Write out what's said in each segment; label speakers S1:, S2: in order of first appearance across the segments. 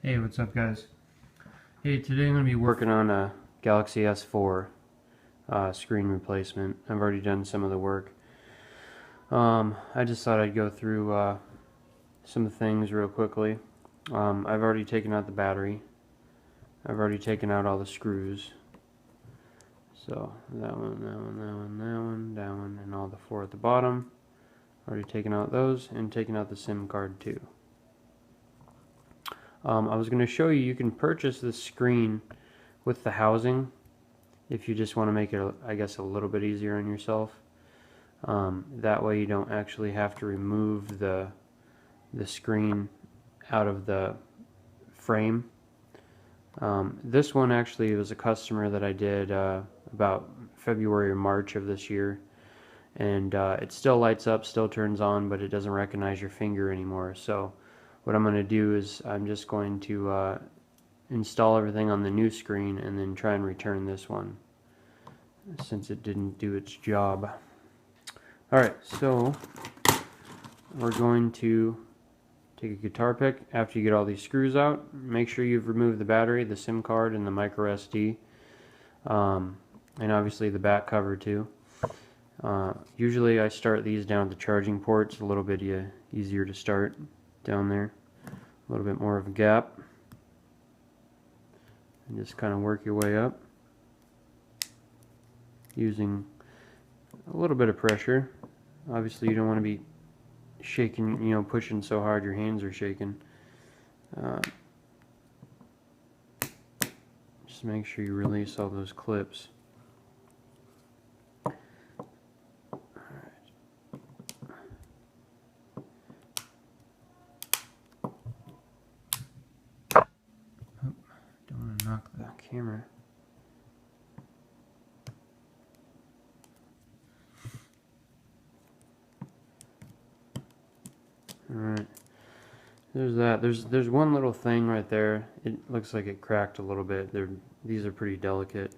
S1: Hey, what's up guys? Hey, today I'm going to be working on a Galaxy S4 screen replacement. I've already done some of the work. I just thought I'd go through some things real quickly. I've already taken out the battery. I've already taken out all the screws. So that one, that one, that one, that one, that one, and all the four at the bottom. Already taken out those and taken out the SIM card too. I was going to show you can purchase this screen with the housing if you just want to make it, I guess, a little bit easier on yourself. That way you don't actually have to remove the screen out of the frame. This one actually was a customer that I did about February or March of this year, and it still lights up, still turns on, but it doesn't recognize your finger anymore. So what I'm going to do is I'm just going to install everything on the new screen and then try and return this one since it didn't do its job. Alright, so we're going to take a guitar pick after you get all these screws out. Make sure you've removed the battery, the SIM card, and the micro SD, and obviously the back cover too. Usually I start these down at the charging ports, a little bit easier to start down there, a little bit more of a gap, and just kind of work your way up using a little bit of pressure. Obviously you don't want to be shaking, pushing so hard your hands are shaking. Just make sure you release all those clips. Don't want to knock the camera. Alright, there's that. There's one little thing right there. It looks like it cracked a little bit. These are pretty delicate.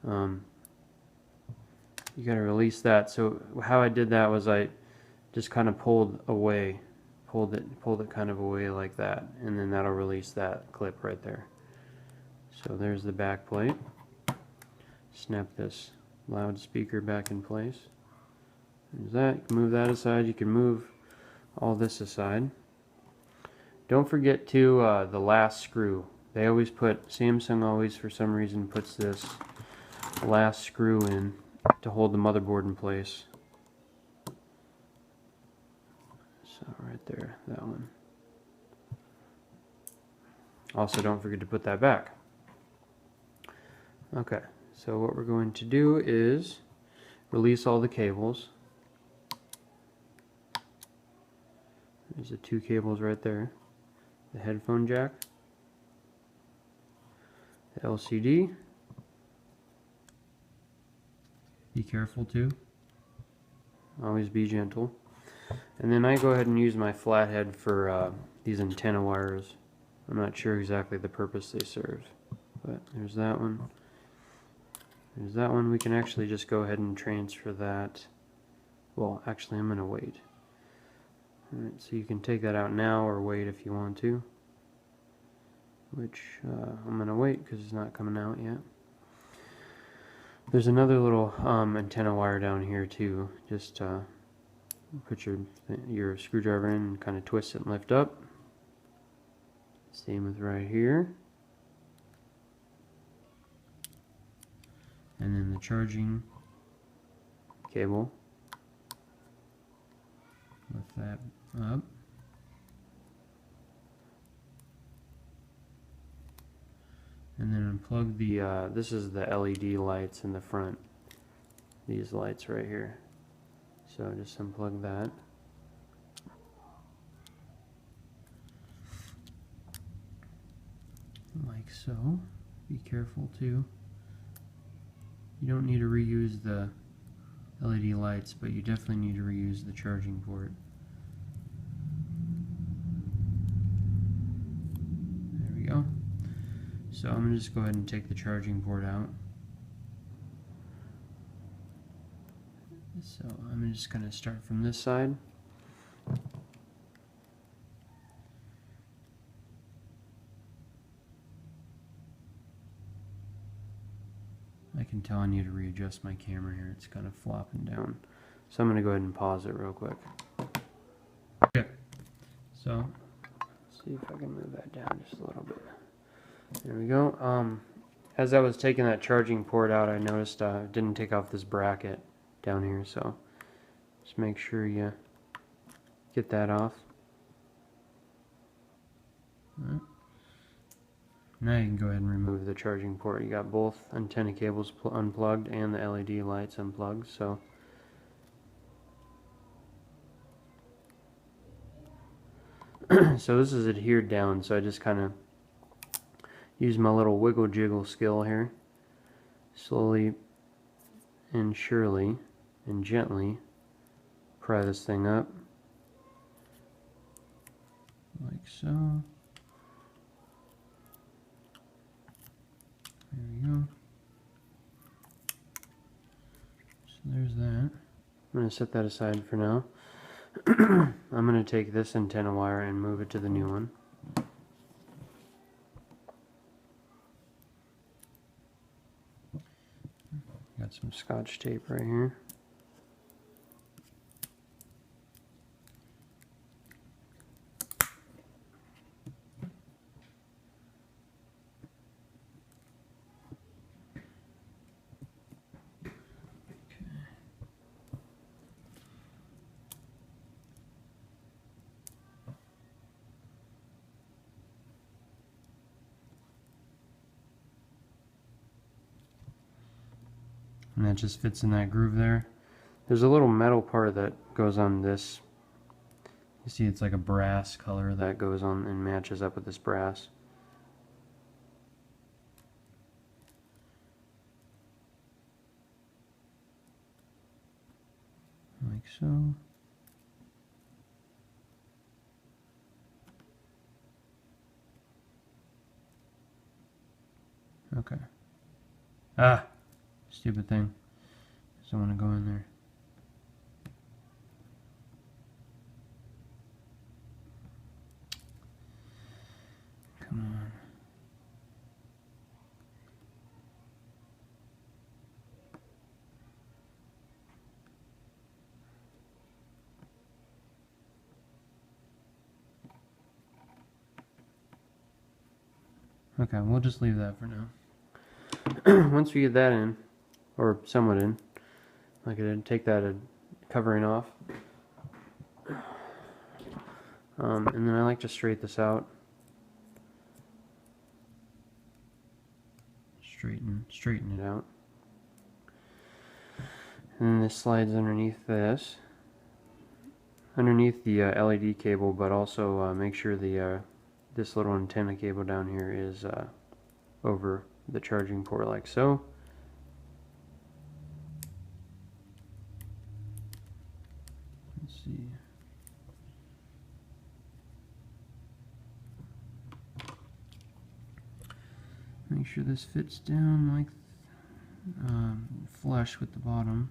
S1: You gotta release that. So how I did that was I just kind of pulled it kind of away like that, and then that'll release that clip right there. So there's the back plate. Snap this loudspeaker back in place. There's that. You can move that aside. You can move all this aside. Don't forget to the last screw. They always Samsung always for some reason puts this last screw in to hold the motherboard in place. So right there, that one. Also don't forget to put that back. Okay, so what we're going to do is release all the cables. There's the two cables right there. The headphone jack, the LCD. Be careful too. Always be gentle. And then I go ahead and use my flathead for these antenna wires. I'm not sure exactly the purpose they serve, but there's that one. There's that one. We can actually just go ahead and transfer that. Well, actually I'm going to wait. Alright, so you can take that out now or wait if you want to. Which I'm going to wait because it's not coming out yet. There's another little antenna wire down here too. Just put your screwdriver in and kind of twist it and lift up. Same with right here. And then the charging cable. Lift that up. And then unplug the, this is the LED lights in the front. These lights right here. So just unplug that. Like so. Be careful too. You don't need to reuse the LED lights, but you definitely need to reuse the charging port. There we go. So I'm going to just go ahead and take the charging port out. So I'm just going to start from this side. I can tell I need to readjust my camera here. It's kind of flopping down. So I'm going to go ahead and pause it real quick. Okay. So, let's see if I can move that down just a little bit. There we go. As I was taking that charging port out, I noticed I didn't take off this bracket down here. So, just make sure you get that off. Right. Now you can go ahead and remove the charging port. You got both antenna cables unplugged and the LED lights unplugged. So so this is adhered down, so I just kind of use my little wiggle jiggle skill here. Slowly and surely and gently pry this thing up like so. There we go. So there's that. I'm going to set that aside for now. I'm going to take this antenna wire and move it to the new one. Got some Scotch tape right here. And that just fits in that groove there. There's a little metal part that goes on this. You see it's like a brass color that goes on and matches up with this brass. Like so. Okay. Ah! Stupid thing. Just don't want to go in there. Come on. Okay, we'll just leave that for now. Once we get that in, or somewhat in, like I did, take that covering off. And then I like to straighten this out. Straighten it out. And then this slides underneath this. Underneath the LED cable, but also make sure the this little antenna cable down here is over the charging port like so. Let's see. Make sure this fits down like flush with the bottom.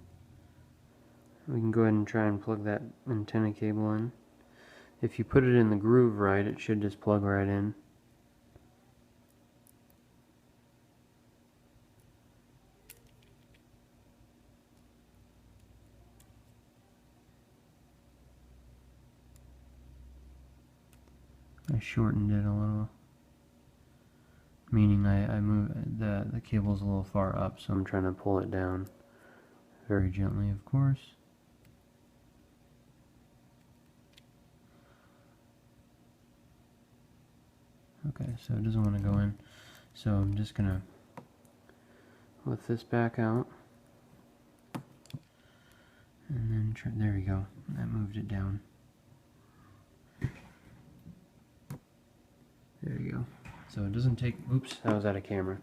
S1: We can go ahead and try and plug that antenna cable in. If you put it in the groove right, it should just plug right in. I shortened it a little, meaning I moved the cable's a little far up, so I'm trying to pull it down very gently, of course. Okay, so it doesn't want to go in, so I'm just gonna lift this back out, and then there we go. That moved it down. There you go. So it doesn't take, oops, that was out of camera.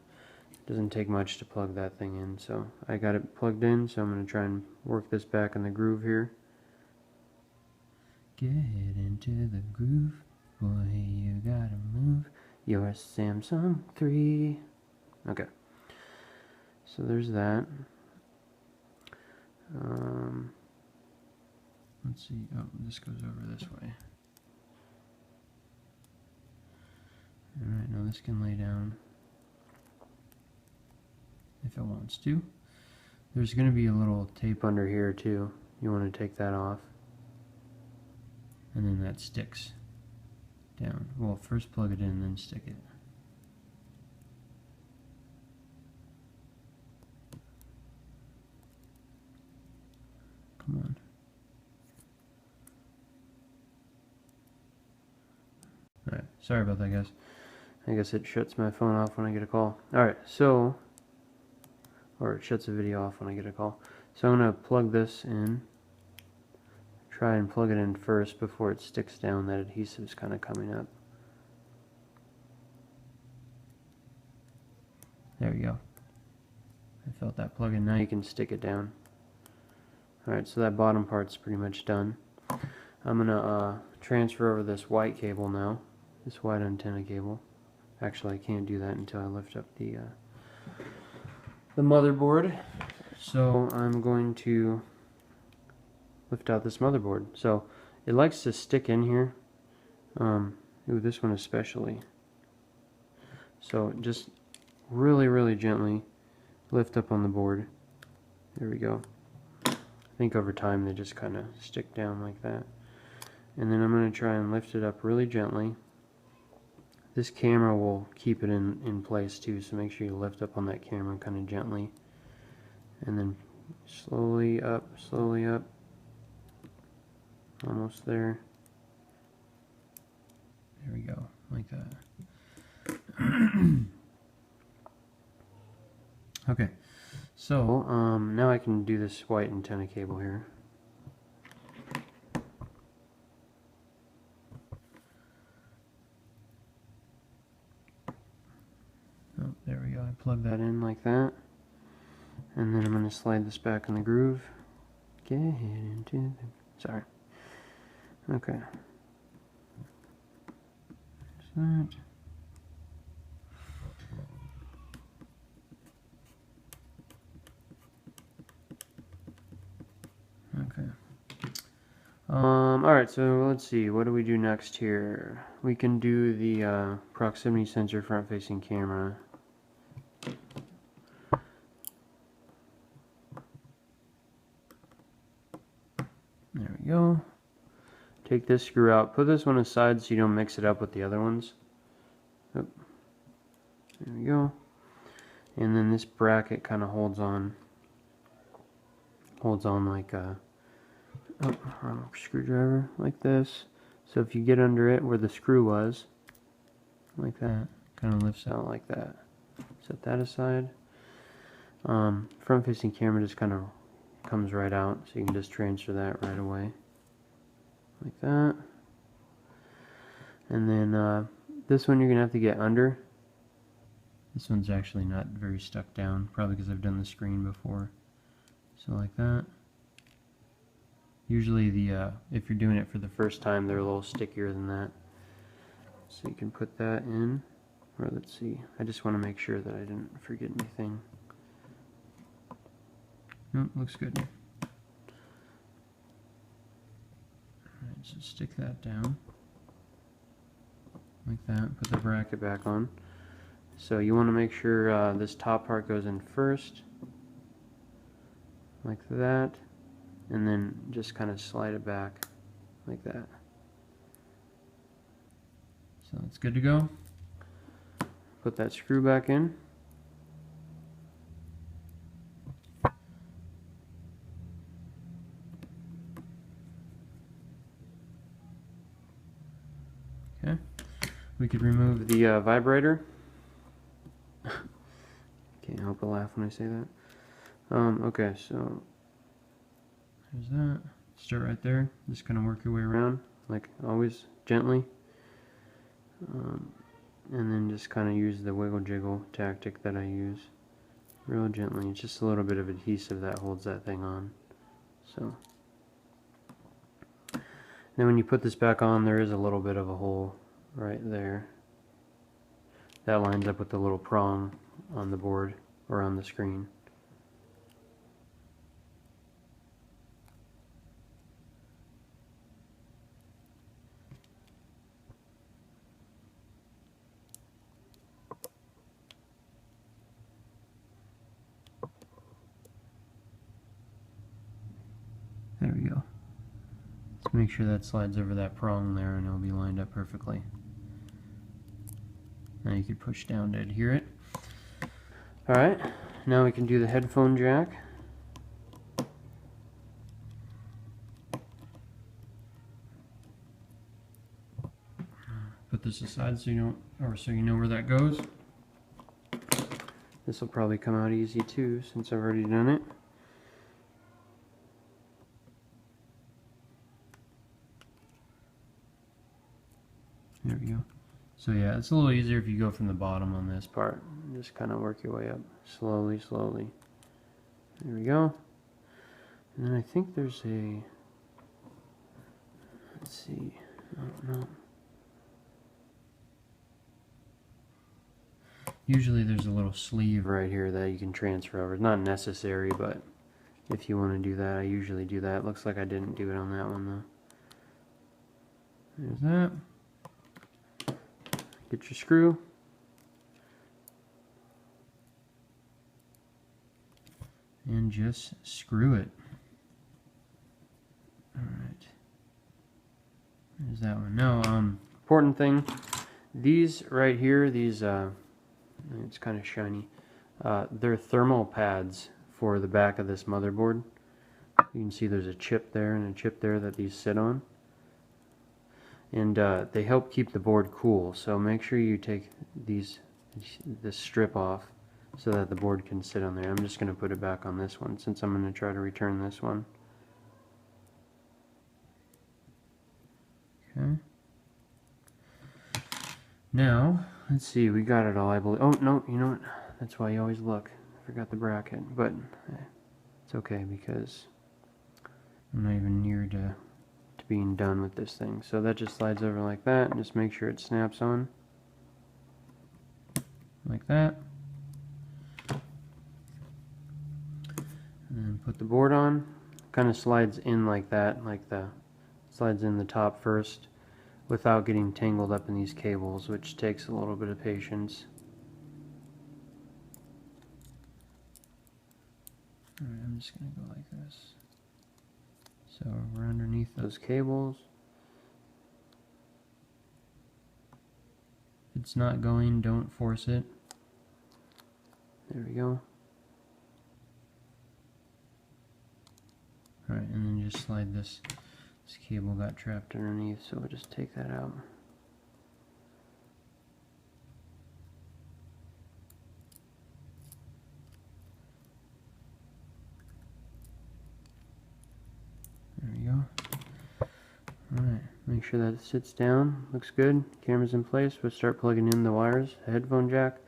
S1: It doesn't take much to plug that thing in. So I got it plugged in, so I'm going to try and work this back in the groove here. Get into the groove, boy, you gotta move your Samsung 3. Okay. So there's that. Let's see. Oh, this goes over this way. Alright, now this can lay down. if it wants to. There's going to be a little tape under here too. You want to take that off. And then that sticks down. Well, first plug it in, then stick it. Come on. Alright, sorry about that, guys. I guess it shuts my phone off when I get a call. Alright, so, or it shuts the video off when I get a call. So I'm going to plug this in. Try and plug it in first before it sticks down. That adhesive's kind of coming up. There we go. I felt that plug in. Now you can stick it down. Alright, so that bottom part's pretty much done. I'm going to transfer over this white cable now. This white antenna cable. Actually, I can't do that until I lift up the motherboard. So I'm going to lift out this motherboard. So it likes to stick in here. Ooh, this one especially. So just really gently lift up on the board. There we go. I think over time they just kind of stick down like that. And then I'm going to try and lift it up really gently. This camera will keep it in place too, so make sure you lift up on that camera kind of gently. And then slowly up, almost there. There we go, like that. Okay, so now I can do this white antenna cable here. Oh, there we go, I plug that in like that. And then I'm going to slide this back in the groove. Get into the... Sorry. Okay. There's that. Okay. Alright, so let's see. What do we do next here? We can do the proximity sensor front-facing camera. There we go. Take this screw out. Put this one aside so you don't mix it up with the other ones. Oh. There we go. And then this bracket kind of holds on like a wrong screwdriver, like this. So if you get under it where the screw was, like that, kind of lifts out like that. Set that aside. Front-facing camera just kind of comes right out, so you can just transfer that right away, like that. And then this one you're gonna have to get under. This one's actually not very stuck down, probably because I've done the screen before. So like that. Usually if you're doing it for the first time, they're a little stickier than that. So you can put that in. Or let's see, I just want to make sure that I didn't forget anything. Nope, looks good. Alright, so stick that down. Like that, put the bracket back on. So you want to make sure this top part goes in first. Like that. And then just kind of slide it back like that. So it's good to go. Put that screw back in. Okay. We could remove the vibrator. Can't help but laugh when I say that. Okay, so there's that. Start right there. Just kind of work your way around, like always, gently. And then just kind of use the wiggle jiggle tactic that I use. Real gently. It's just a little bit of adhesive that holds that thing on. So then when you put this back on, there is a little bit of a hole right there. That lines up with the little prong on the board or on the screen. Make sure that slides over that prong there and it'll be lined up perfectly. Now you can push down to adhere it. Alright, now we can do the headphone jack. Put this aside so you know where that goes. This will probably come out easy too since I've already done it. There we go. So yeah, it's a little easier if you go from the bottom on this part. Just kind of work your way up slowly, slowly. There we go. And then I think there's a, let's see, oh, no. Usually there's a little sleeve right here that you can transfer over. It's not necessary, but if you want to do that, I usually do that. It looks like I didn't do it on that one though. There's that. Get your screw. And just screw it. Alright. There's that one. Now, important thing, these right here, these, it's kind of shiny. They're thermal pads for the back of this motherboard. You can see there's a chip there and a chip there that these sit on. And they help keep the board cool, so make sure you take this strip off so that the board can sit on there. I'm just going to put it back on this one since I'm going to try to return this one. Okay. Now, let's see, we got it all, I believe. Oh, no, you know what? That's why you always look. I forgot the bracket, but it's okay because I'm not even near to being done with this thing. So that just slides over like that, and just make sure it snaps on. Like that. And then put the board on. Kind of slides in like that, slides in the top first without getting tangled up in these cables, which takes a little bit of patience. Alright, I'm just going to go like this. So we're underneath those cables. If it's not going, don't force it. There we go. Alright, and then just slide this cable got trapped underneath, so we'll just take that out. There we go. Alright, make sure that it sits down. Looks good. Camera's in place. We'll start plugging in the wires. The headphone jack,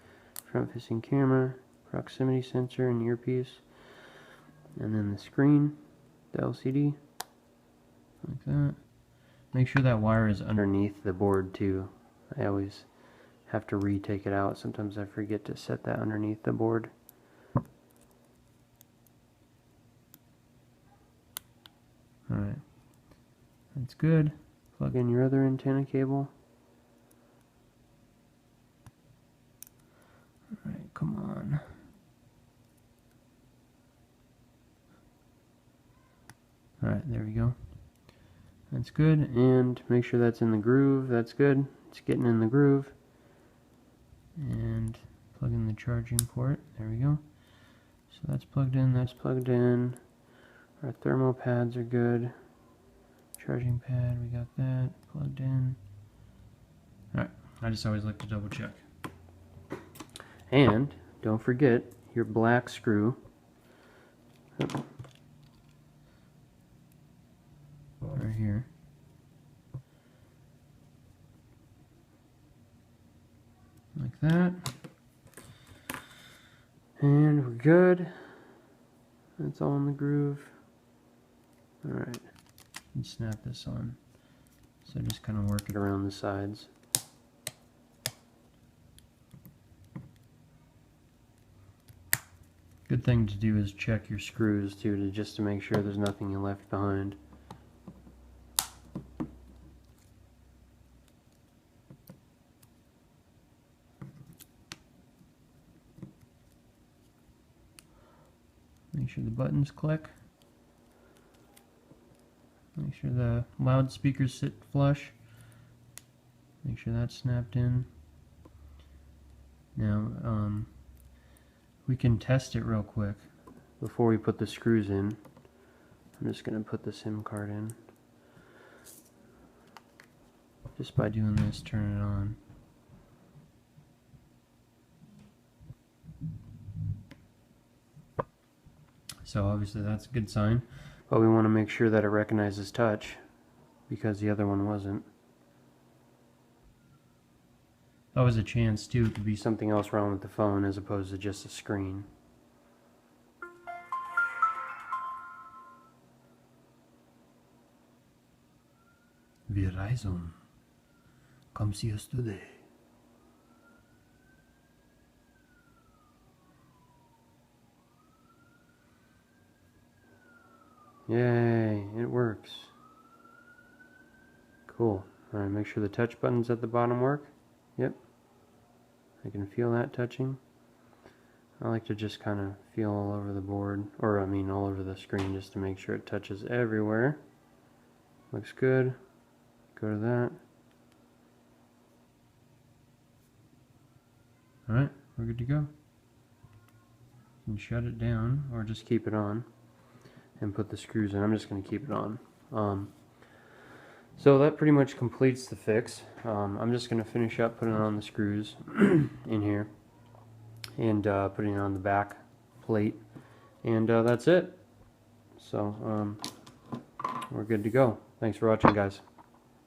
S1: front facing camera, proximity sensor and earpiece, and then the screen, the LCD, like that. Make sure that wire is underneath the board too. I always have to retake it out. Sometimes I forget to set that underneath the board. Alright, that's good. Plug in your other antenna cable. Alright, come on. Alright, there we go. That's good, and make sure that's in the groove. That's good. It's getting in the groove. And plug in the charging port. There we go. So that's plugged in, that's plugged in. Our thermal pads are good. Charging pad, we got that plugged in. Alright, I just always like to double check. And don't forget your black screw. Right here. Like that. And we're good. That's all in the groove. Alright. And snap this on. So just kind of work it around the sides. Good thing to do is check your screws too, just to make sure there's nothing you left behind. Make sure the buttons click. Make sure the loudspeakers sit flush. Make sure that's snapped in. Now, we can test it real quick before we put the screws in. I'm just going to put the SIM card in. Just by doing this, turn it on. So obviously that's a good sign. But we want to make sure that it recognizes touch, because the other one wasn't. Always a chance too, it could be something else wrong with the phone as opposed to just a screen. Verizon, come see us today. Yay, it works. Cool. Alright, make sure the touch buttons at the bottom work. Yep. I can feel that touching. I like to just kind of feel all over the board, or I mean all over the screen, just to make sure it touches everywhere. Looks good. Go to that. Alright, we're good to go. You can shut it down, or just keep it on, and put the screws in. I'm just going to keep it on. So that pretty much completes the fix. I'm just going to finish up putting on the screws in here, and putting it on the back plate, and that's it. So we're good to go. Thanks for watching, guys.